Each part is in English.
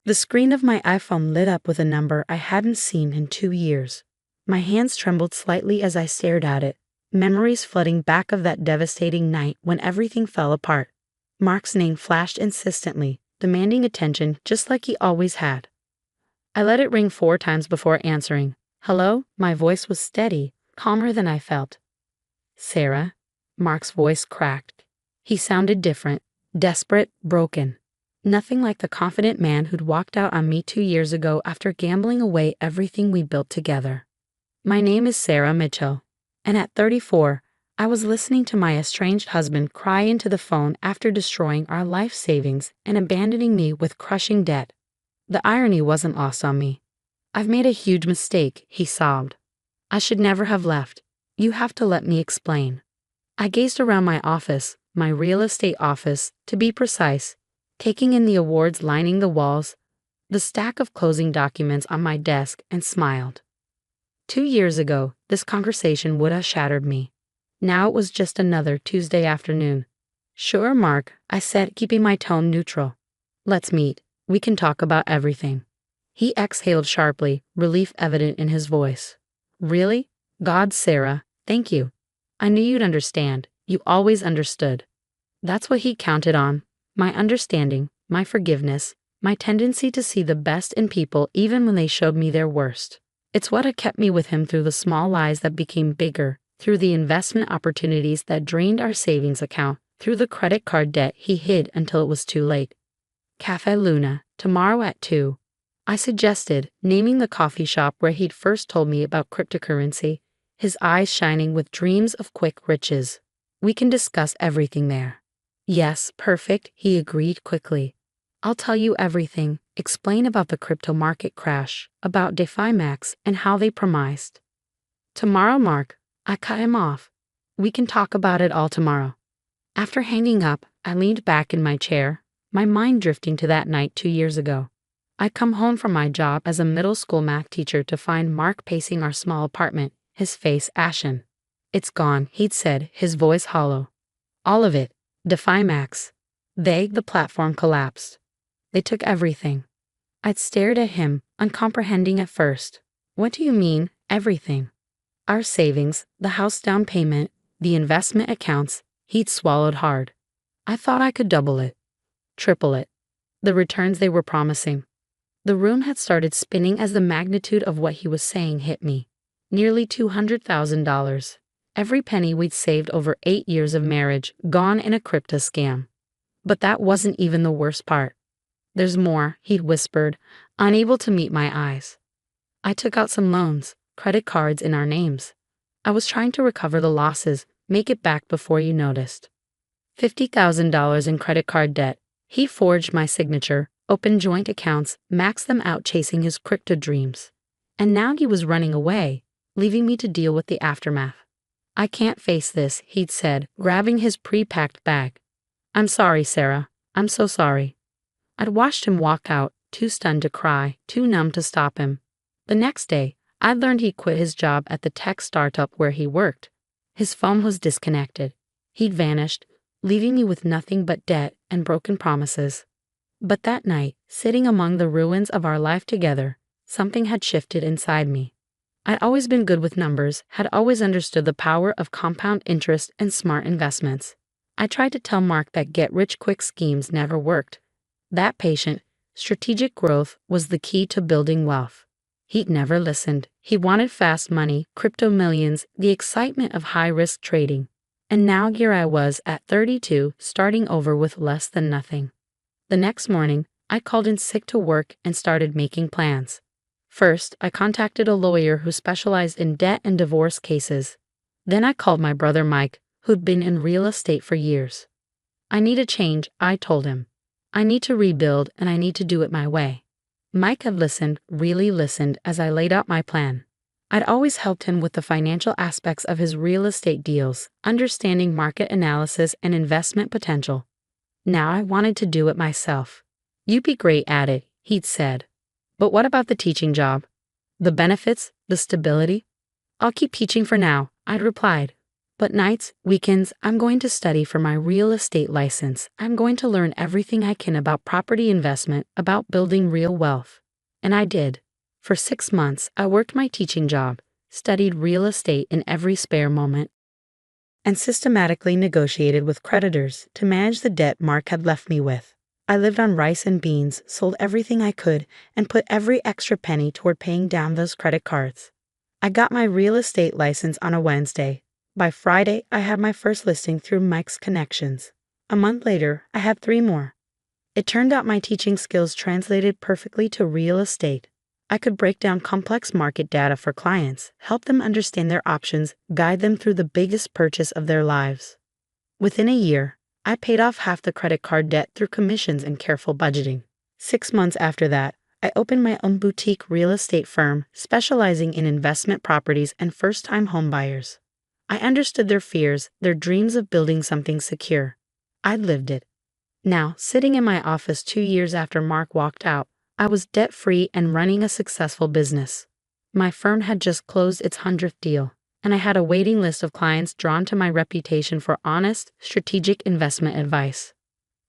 The screen of my iPhone lit up with a number I hadn't seen in 2 years. My hands trembled slightly as I stared at it, memories flooding back of that devastating night when everything fell apart. Mark's name flashed insistently, demanding attention just like he always had. I let it ring 4 times before answering. Hello? My voice was steady, calmer than I felt. Sarah? Mark's voice cracked. He sounded different, desperate, broken. Nothing like the confident man who'd walked out on me 2 years ago after gambling away everything we built together. My name is Sarah Mitchell, and at 34, I was listening to my estranged husband cry into the phone after destroying our life savings and abandoning me with crushing debt. The irony wasn't lost on me. I've made a huge mistake, he sobbed. I should never have left. You have to let me explain. I gazed around my office, my real estate office, to be precise, taking in the awards lining the walls, the stack of closing documents on my desk, and smiled. 2 years ago, this conversation would have shattered me. Now it was just another Tuesday afternoon. Sure, Mark, I said, keeping my tone neutral. Let's meet. We can talk about everything. He exhaled sharply, relief evident in his voice. Really? God, Sarah, thank you. I knew you'd understand. You always understood. That's what he counted on. My understanding, my forgiveness, my tendency to see the best in people even when they showed me their worst. It's what had kept me with him through the small lies that became bigger, through the investment opportunities that drained our savings account, through the credit card debt he hid until it was too late. Café Luna, tomorrow at 2. I suggested, naming the coffee shop where he'd first told me about cryptocurrency, his eyes shining with dreams of quick riches. We can discuss everything there. Yes, perfect, he agreed quickly. I'll tell you everything, explain about the crypto market crash, about DeFi Max, and how they premised. Tomorrow, Mark, I cut him off. We can talk about it all tomorrow. After hanging up, I leaned back in my chair, my mind drifting to that night 2 years ago. I'd come home from my job as a middle school math teacher to find Mark pacing our small apartment, his face ashen. It's gone, he'd said, his voice hollow. All of it. DeFi Max. The platform collapsed. They took everything. I'd stared at him, uncomprehending at first. What do you mean, everything? Our savings, the house down payment, the investment accounts, he'd swallowed hard. I thought I could double it. Triple it. The returns they were promising. The room had started spinning as the magnitude of what he was saying hit me. Nearly $200,000. Every penny we'd saved over 8 years of marriage, gone in a crypto scam. But that wasn't even the worst part. There's more, he'd whispered, unable to meet my eyes. I took out some loans, credit cards in our names. I was trying to recover the losses, make it back before you noticed. $50,000 in credit card debt. He forged my signature, opened joint accounts, maxed them out chasing his crypto dreams. And now he was running away, leaving me to deal with the aftermath. I can't face this, he'd said, grabbing his pre-packed bag. I'm sorry, Sarah. I'm so sorry. I'd watched him walk out, too stunned to cry, too numb to stop him. The next day, I'd learned he'd quit his job at the tech startup where he worked. His phone was disconnected. He'd vanished, leaving me with nothing but debt and broken promises. But that night, sitting among the ruins of our life together, something had shifted inside me. I'd always been good with numbers, had always understood the power of compound interest and smart investments. I tried to tell Mark that get-rich-quick schemes never worked. That patient, strategic growth was the key to building wealth. He'd never listened. He wanted fast money, crypto millions, the excitement of high-risk trading. And now here I was at 32, starting over with less than nothing. The next morning, I called in sick to work and started making plans. First, I contacted a lawyer who specialized in debt and divorce cases. Then I called my brother Mike, who'd been in real estate for years. I need a change, I told him. I need to rebuild, and I need to do it my way. Mike had listened, really listened, as I laid out my plan. I'd always helped him with the financial aspects of his real estate deals, understanding market analysis and investment potential. Now I wanted to do it myself. You'd be great at it, he'd said. But what about the teaching job? The benefits, the stability? I'll keep teaching for now, I'd replied. But nights, weekends, I'm going to study for my real estate license. I'm going to learn everything I can about property investment, about building real wealth. And I did. For 6 months, I worked my teaching job, studied real estate in every spare moment, and systematically negotiated with creditors to manage the debt Mark had left me with. I lived on rice and beans, sold everything I could, and put every extra penny toward paying down those credit cards. I got my real estate license on a Wednesday. By Friday, I had my first listing through Mike's connections. A month later, I had 3 more. It turned out my teaching skills translated perfectly to real estate. I could break down complex market data for clients, help them understand their options, guide them through the biggest purchase of their lives. Within a year, I paid off half the credit card debt through commissions and careful budgeting. 6 months after that, I opened my own boutique real estate firm specializing in investment properties and first-time homebuyers. I understood their fears, their dreams of building something secure. I'd lived it. Now, sitting in my office 2 years after Mark walked out, I was debt-free and running a successful business. My firm had just closed its 100th deal, and I had a waiting list of clients drawn to my reputation for honest, strategic investment advice.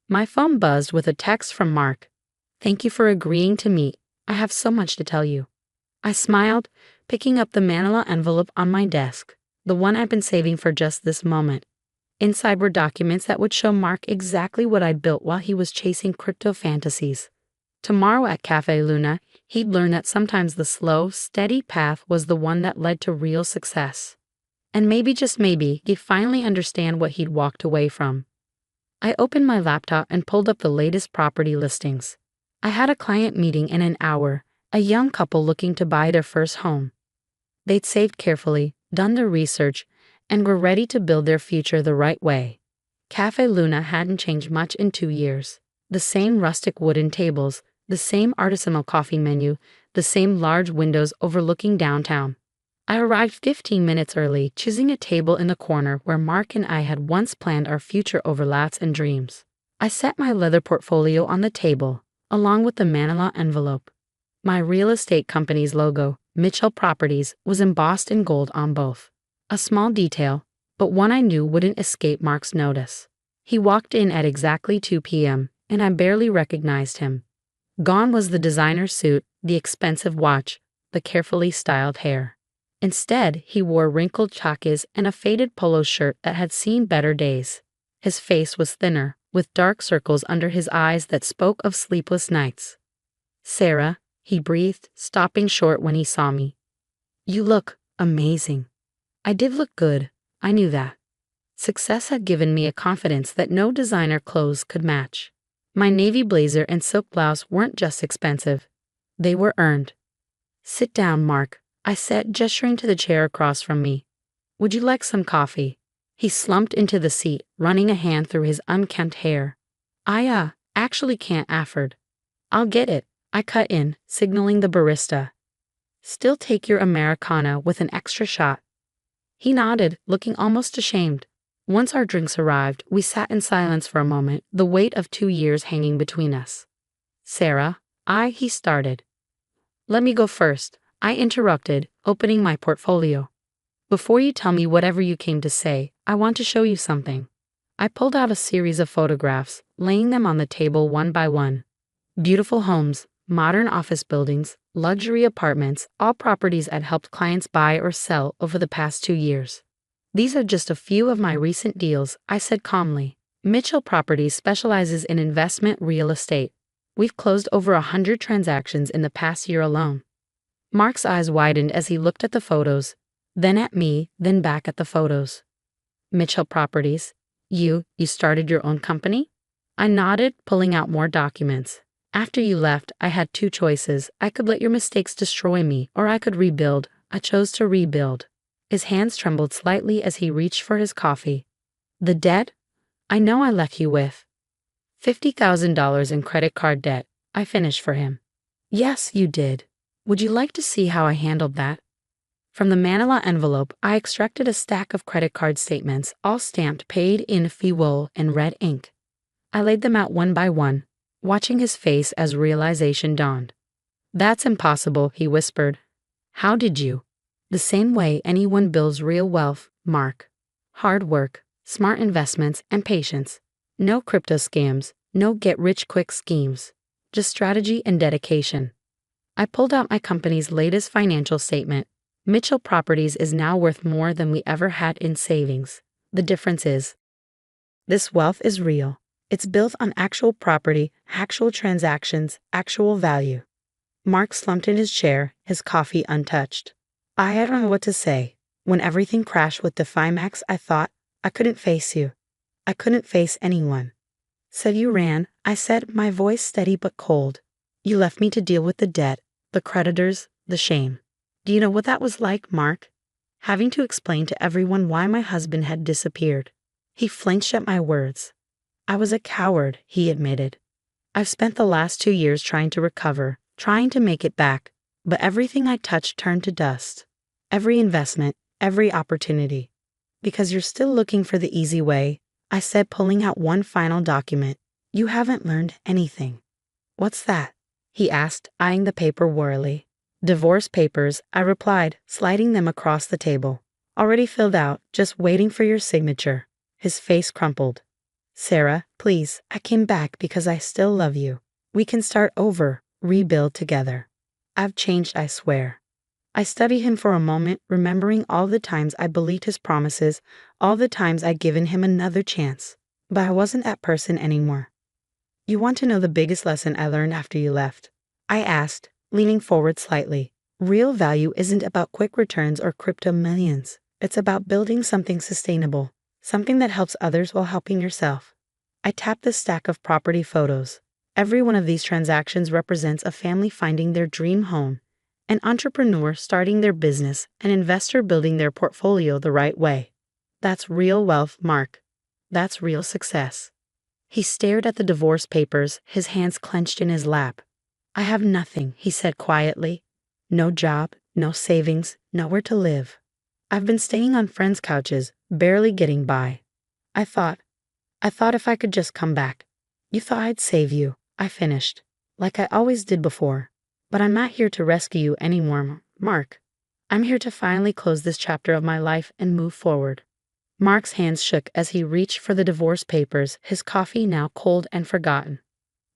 My phone buzzed with a text from Mark. "Thank you for agreeing to meet. I have so much to tell you." I smiled, picking up the manila envelope on my desk, the one I'd been saving for just this moment. Inside were documents that would show Mark exactly what I'd built while he was chasing crypto fantasies. Tomorrow at Cafe Luna, he'd learn that sometimes the slow, steady path was the one that led to real success. And maybe, just maybe, he'd finally understand what he'd walked away from. I opened my laptop and pulled up the latest property listings. I had a client meeting in an hour, a young couple looking to buy their first home. They'd saved carefully, done their research, and were ready to build their future the right way. Cafe Luna hadn't changed much in 2 years. The same rustic wooden tables, the same artisanal coffee menu, the same large windows overlooking downtown. I arrived 15 minutes early, choosing a table in the corner where Mark and I had once planned our future overlaps and dreams. I set my leather portfolio on the table, along with the manila envelope. My real estate company's logo, Mitchell Properties, was embossed in gold on both. A small detail, but one I knew wouldn't escape Mark's notice. He walked in at exactly 2 p.m., and I barely recognized him. Gone was the designer suit, the expensive watch, the carefully styled hair. Instead, he wore wrinkled chakis and a faded polo shirt that had seen better days. His face was thinner, with dark circles under his eyes that spoke of sleepless nights. "Sarah," he breathed, stopping short when he saw me. "You look amazing." I did look good, I knew that. Success had given me a confidence that no designer clothes could match. My navy blazer and silk blouse weren't just expensive. They were earned. "Sit down, Mark," I said, gesturing to the chair across from me. "Would you like some coffee?" He slumped into the seat, running a hand through his unkempt hair. "I actually can't afford." "I'll get it," I cut in, signaling the barista. "Still take your Americano with an extra shot." He nodded, looking almost ashamed. Once our drinks arrived, we sat in silence for a moment, the weight of 2 years hanging between us. "Sarah," he started. "Let me go first," I interrupted, opening my portfolio. "Before you tell me whatever you came to say, I want to show you something." I pulled out a series of photographs, laying them on the table one by one. Beautiful homes, modern office buildings, luxury apartments, all properties I'd helped clients buy or sell over the past 2 years. "These are just a few of my recent deals," I said calmly. "Mitchell Properties specializes in investment real estate. We've closed over 100 transactions in the past year alone." Mark's eyes widened as he looked at the photos, then at me, then back at the photos. "Mitchell Properties? You started your own company?" I nodded, pulling out more documents. "After you left, I had 2 choices. I could let your mistakes destroy me, or I could rebuild. I chose to rebuild." His hands trembled slightly as he reached for his coffee. "The debt? I know I left you with $50,000 in credit card debt," I finished for him. "Yes, you did. Would you like to see how I handled that?" From the manila envelope, I extracted a stack of credit card statements, all stamped paid in full in red ink. I laid them out one by one, watching his face as realization dawned. "That's impossible," he whispered. "How did you?" "The same way anyone builds real wealth, Mark. hard work, smart investments, and patience. No crypto scams, no get-rich-quick schemes. Just strategy and dedication. I pulled out my company's latest financial statement. Mitchell Properties is now worth more than we ever had in savings. The difference is, this wealth is real. It's built on actual property, actual transactions, actual value. Mark slumped in his chair, his coffee untouched. I don't know what to say. When everything crashed with DeFiMax, I thought, I couldn't face you. I couldn't face anyone. So you ran, I said, my voice steady but cold. You left me to deal with the debt, the creditors, the shame. Do you know what that was like, Mark? Having to explain to everyone why my husband had disappeared. He flinched at my words. I was a coward, he admitted. I've spent the last 2 years trying to recover, trying to make it back, but everything I touched turned to dust. Every investment, every opportunity. Because you're still looking for the easy way, I said, pulling out one final document. You haven't learned anything. What's that? He asked, eyeing the paper warily. Divorce papers, I replied, sliding them across the table. Already filled out, just waiting for your signature. His face crumpled. Sarah, please, I came back because I still love you. We can start over, rebuild together. I've changed, I swear. I studied him for a moment, remembering all the times I believed his promises, all the times I'd given him another chance. But I wasn't that person anymore. You want to know the biggest lesson I learned after you left? I asked, leaning forward slightly. Real value isn't about quick returns or crypto millions. It's about building something sustainable, something that helps others while helping yourself. I tapped the stack of property photos. Every one of these transactions represents a family finding their dream home, an entrepreneur starting their business, an investor building their portfolio the right way. That's real wealth, Mark. That's real success. He stared at the divorce papers, his hands clenched in his lap. I have nothing, he said quietly. No job, no savings, nowhere to live. I've been staying on friends' couches, barely getting by. I thought if I could just come back. You thought I'd save you, I finished, like I always did before. But I'm not here to rescue you anymore, Mark. I'm here to finally close this chapter of my life and move forward. Mark's hands shook as he reached for the divorce papers, his coffee now cold and forgotten.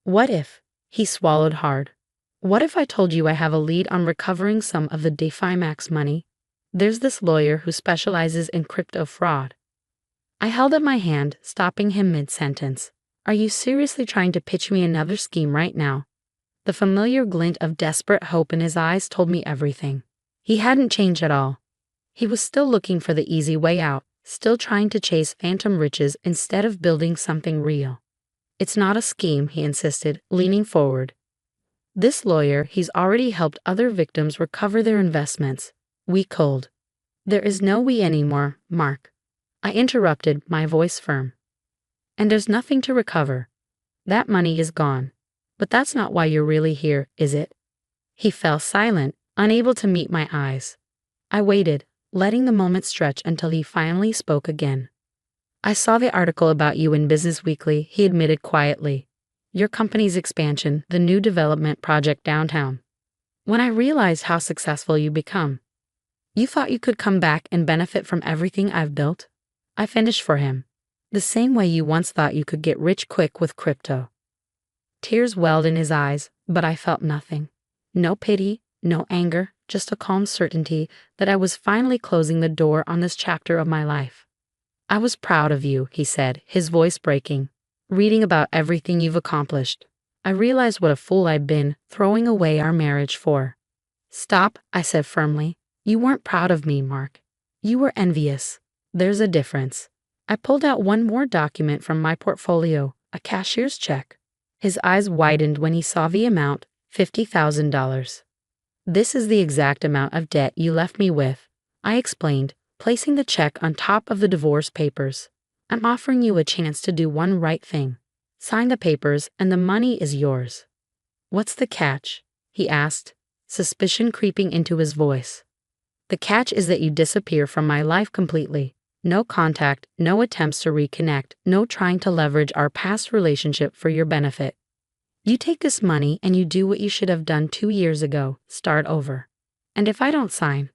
What if? He swallowed hard. What if I told you I have a lead on recovering some of the DeFiMax money? There's this lawyer who specializes in crypto fraud. I held up my hand, stopping him mid-sentence. Are you seriously trying to pitch me another scheme right now? The familiar glint of desperate hope in his eyes told me everything. He hadn't changed at all. He was still looking for the easy way out, still trying to chase phantom riches instead of building something real. It's not a scheme, he insisted, leaning forward. This lawyer, he's already helped other victims recover their investments. We cold. There is no we anymore, Mark. I interrupted, my voice firm. And there's nothing to recover. That money is gone. But that's not why you're really here, is it? He fell silent, unable to meet my eyes. I waited, letting the moment stretch until he finally spoke again. I saw the article about you in Business Weekly, he admitted quietly. Your company's expansion, the new development project downtown. When I realized how successful you become, you thought you could come back and benefit from everything I've built? I finished for him. The same way you once thought you could get rich quick with crypto. Tears welled in his eyes, but I felt nothing. No pity, no anger, just a calm certainty that I was finally closing the door on this chapter of my life. I was proud of you, he said, his voice breaking. Reading about everything you've accomplished. I realized what a fool I'd been, throwing away our marriage for. Stop, I said firmly. You weren't proud of me, Mark. You were envious. There's a difference. I pulled out one more document from my portfolio, a cashier's check. His eyes widened when he saw the amount, $50,000. This is the exact amount of debt you left me with, I explained, placing the check on top of the divorce papers. I'm offering you a chance to do one right thing. Sign the papers and the money is yours. What's the catch? He asked, suspicion creeping into his voice. The catch is that you disappear from my life completely. No contact, no attempts to reconnect, no trying to leverage our past relationship for your benefit. You take this money and you do what you should have done 2 years ago, start over. And if I don't sign?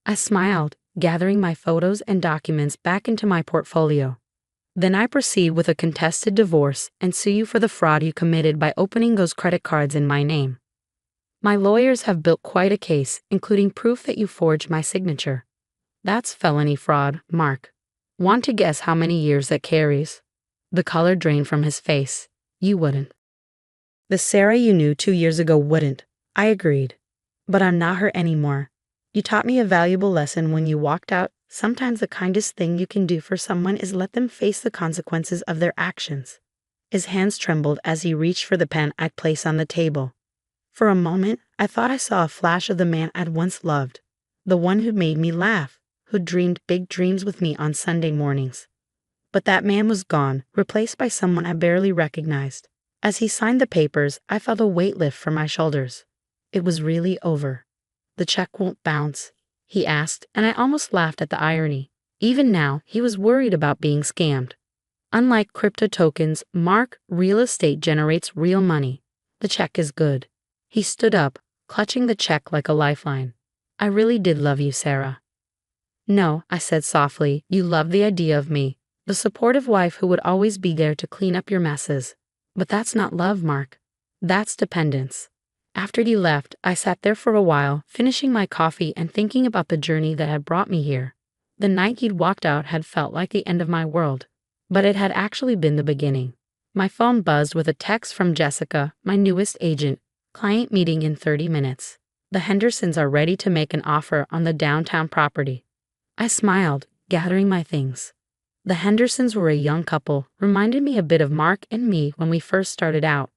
I smiled, gathering my photos and documents back into my portfolio. Then I proceed with a contested divorce and sue you for the fraud you committed by opening those credit cards in my name. My lawyers have built quite a case, including proof that you forged my signature. That's felony fraud, Mark. Want to guess how many years that carries? The color drained from his face. You wouldn't. The Sarah you knew 2 years ago wouldn't. I agreed. But I'm not her anymore. You taught me a valuable lesson when you walked out. Sometimes the kindest thing you can do for someone is let them face the consequences of their actions. His hands trembled as he reached for the pen I'd placed on the table. For a moment, I thought I saw a flash of the man I'd once loved. The one who'd made me laugh, who'd dreamed big dreams with me on Sunday mornings. But that man was gone, replaced by someone I barely recognized. As he signed the papers, I felt a weight lift from my shoulders. It was really over. The check won't bounce, he asked, and I almost laughed at the irony. Even now, he was worried about being scammed. Unlike crypto tokens, Mark, real estate generates real money. The check is good. He stood up, clutching the check like a lifeline. I really did love you, Sarah. No, I said softly, you loved the idea of me, the supportive wife who would always be there to clean up your messes. But that's not love, Mark. That's dependence. After he left, I sat there for a while, finishing my coffee and thinking about the journey that had brought me here. The night he'd walked out had felt like the end of my world, but it had actually been the beginning. My phone buzzed with a text from Jessica, my newest agent. Client meeting in 30 minutes. The Hendersons are ready to make an offer on the downtown property. I smiled, gathering my things. The Hendersons were a young couple, reminded me a bit of Mark and me when we first started out.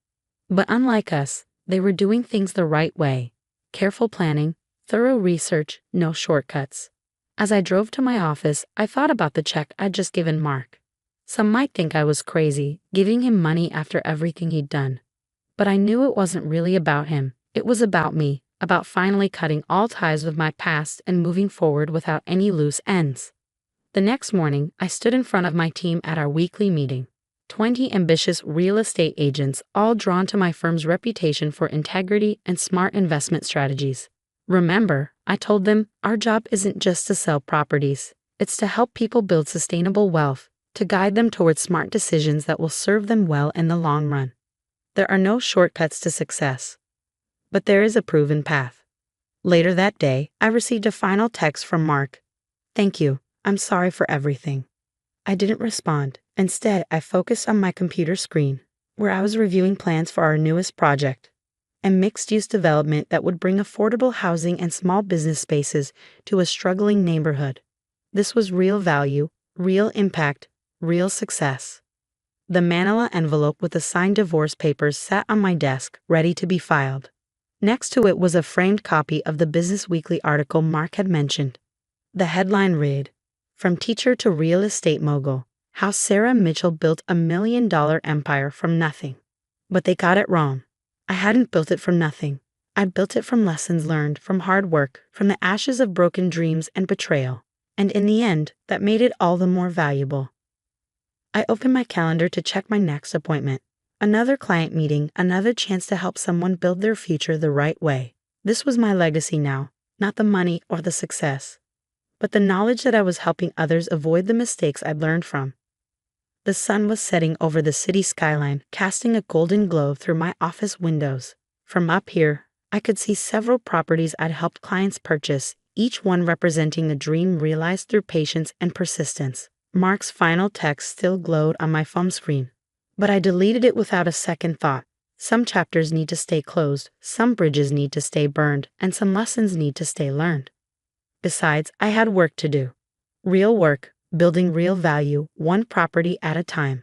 But unlike us, they were doing things the right way. Careful planning, thorough research, no shortcuts. As I drove to my office, I thought about the check I'd just given Mark. Some might think I was crazy, giving him money after everything he'd done. But I knew it wasn't really about him. It was about me, about finally cutting all ties with my past and moving forward without any loose ends. The next morning, I stood in front of my team at our weekly meeting. 20 ambitious real estate agents, all drawn to my firm's reputation for integrity and smart investment strategies. Remember, I told them, our job isn't just to sell properties. It's to help people build sustainable wealth, to guide them towards smart decisions that will serve them well in the long run. There are no shortcuts to success. But there is a proven path. Later that day, I received a final text from Mark. Thank you. I'm sorry for everything. I didn't respond. Instead, I focused on my computer screen, where I was reviewing plans for our newest project, a mixed-use development that would bring affordable housing and small business spaces to a struggling neighborhood. This was real value, real impact, real success. The manila envelope with the signed divorce papers sat on my desk, ready to be filed. Next to it was a framed copy of the Business Weekly article Mark had mentioned. The headline read, "From Teacher to Real Estate Mogul, How Sarah Mitchell Built a $1 Million Empire from Nothing." But they got it wrong. I hadn't built it from nothing. I'd built it from lessons learned, from hard work, from the ashes of broken dreams and betrayal. And in the end, that made it all the more valuable. I opened my calendar to check my next appointment. Another client meeting, another chance to help someone build their future the right way. This was my legacy now, not the money or the success, but the knowledge that I was helping others avoid the mistakes I'd learned from. The sun was setting over the city skyline, casting a golden glow through my office windows. From up here, I could see several properties I'd helped clients purchase, each one representing a dream realized through patience and persistence. Mark's final text still glowed on my phone screen, but I deleted it without a second thought. Some chapters need to stay closed, some bridges need to stay burned, and some lessons need to stay learned. Besides, I had work to do. Real work, building real value, one property at a time.